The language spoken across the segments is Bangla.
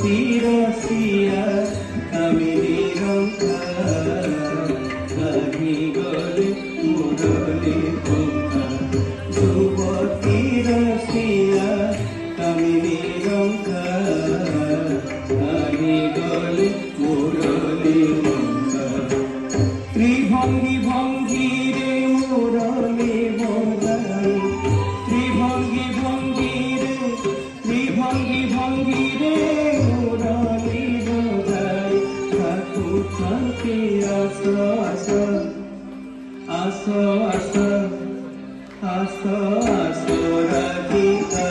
রসিয়া কামিনী রঙ্কা কাহি গলে মুরলি পঙ্কা যুবতী রসিয়া কামিনী রঙ্কা কাহি গলে মুরলি পঙ্কা ত্রিভঙ্গি ভঙ্গি রে মুরলি বঙ্গাই ত্রিভঙ্গি ভঙ্গি রে ত্রিভঙ্গি ভঙ্গি রে মুরলি বঙ্গাই ঠাকুর থাকে আসো আসো আসো আসো আসো আসো রাধিকা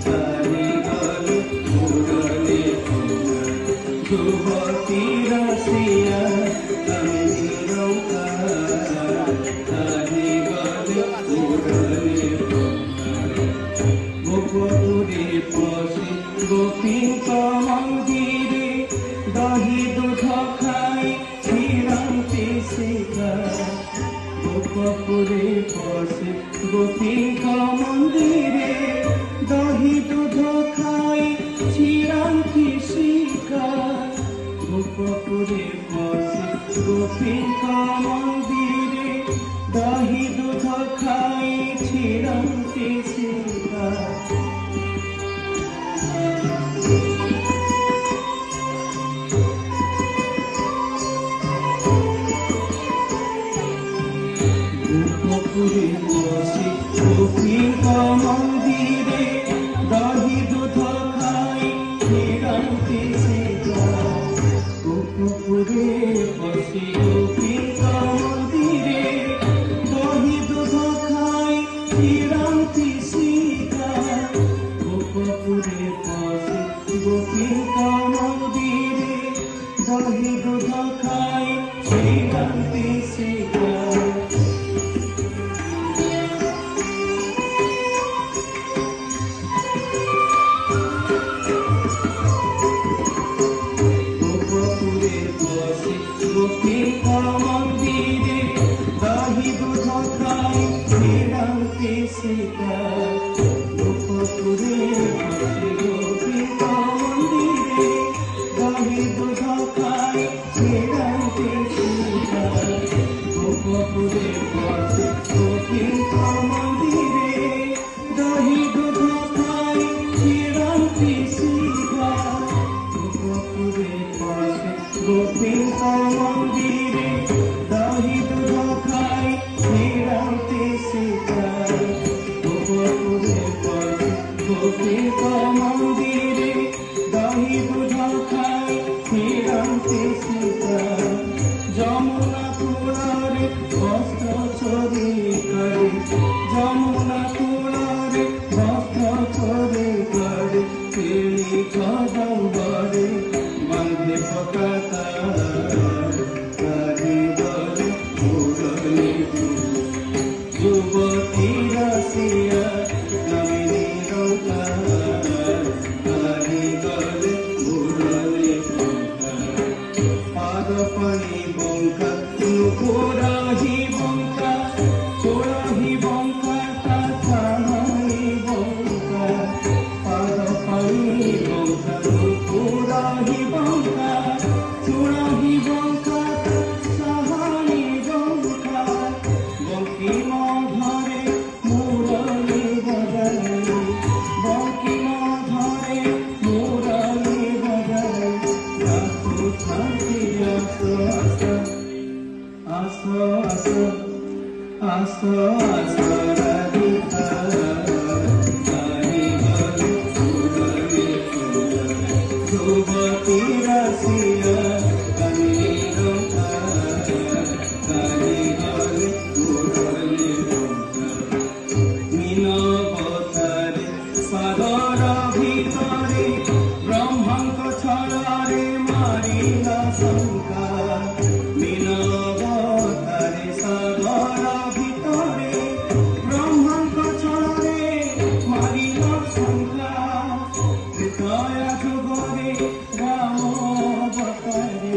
কাহি গলে মুরলি পঙ্কা যুবতী রসিয়া কামিনী রঙ্কা কাহি গলে মুরলি পঙ্কা গোপপুরে পশি গোপীঙ্ক মন্দিরে দহি দুধ খাই ছিড়ন্তি শিখা গোপপুরে পশি গোপীঙ্ক মন্দিরে দহি দুধ খাই ছিড়ন্তি শিখা গোপপুরে পশি গোপীঙ্ক মন্দিরে দহি দুধ খাই ছিড়ন্তি শিখা গোপপুরে পশি গোপীঙ্ক মন্দিরে দহি দুধ খাই ছিড়ন্তি শিখা গোপপুরে পশি গোপীঙ্ক মন্দিরে দহি দুধ খাই ছিড়ন্তি শিখা গোপপুরে পশি গোপীঙ্ক মন্দিরে দহি দুধ খাই ছিড়ন্তি শিখা গোপীঙ্ক মন্দিরে দহি দুধ খাই ছিড়ন্তি শিখা গোপপুরে পশি গোপীঙ্ক মন্দিরে দহি দুধ খাই ছিড়ন্তি শিখা গোপপুরে পশি গোপীঙ্ক মন্দিরে দহি দুধ খাই ছিড়ন্তি শিখা গোপপুরে পশি গোপীঙ্ক মন্দিরে দহি দুধ খাই ছিড়ন্তি শিখা গোপপুরে পশি গোপীঙ্ক মন্দিরে দহি দুধ খাই ছিড়ন্তি শিখা যমুনা কূଳରେ বস্ত্র চোরি করে যমুনা কূଳରେ বস্ত্র চোরি করে কেলি কদম্বরে বাঁধে পতাকা কাহি গলে মুরলি যুবতী রসিয়া কামিনী রঙ্কা কাহি গলে মুরলি পঙ্কা পাদপানি বঙ্কা নুপুরাহি বঙ্কা চোরাহি বঙ্কা কাছাহানি বঙ্কা পাদপানি বঙ্কা নুপুরাহি বঙ্কা চোরাহি বঙ্কা কাছাহানি বঙ্কা বঙ্কিম ধরে মুরলি বজাই বঙ্কিম ধরে মুরলি বজাই ঠাকুর থাকে আসো আসো আসো আসো আসো রাধিকা কাহি গলে মুরলি পঙ্কা যুবতী রসিয়া কামিনী রঙ্কা কাহি গলে মুরলি পঙ্কা মীনবতারে সাগর ভিতরে ব্রহ্মাঙ্ক ছড়ারে মারিলা শঙ্কা মীনবতারে সাগর ভিতরে ব্রহ্মাঙ্ক ছড়ারে মারিলা শঙ্কা ত্রেতয়া যুগরে রাম অবতারে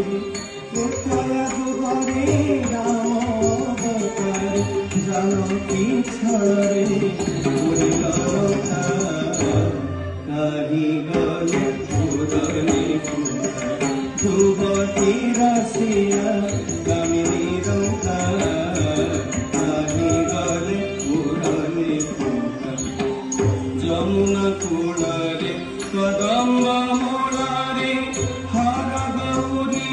ত্রেতয়া যুগরে রাম অবতারে জানকী ছড়ারে কাহি গলে রাশিয়া কামিনী রৌতা আহি গলে পুরনে পুরা যমুনা কূলরে কদম্ব মোড়ারে হারা গৌরী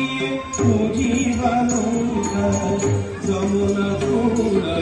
পুজিবা নৌকা যমুনা কূল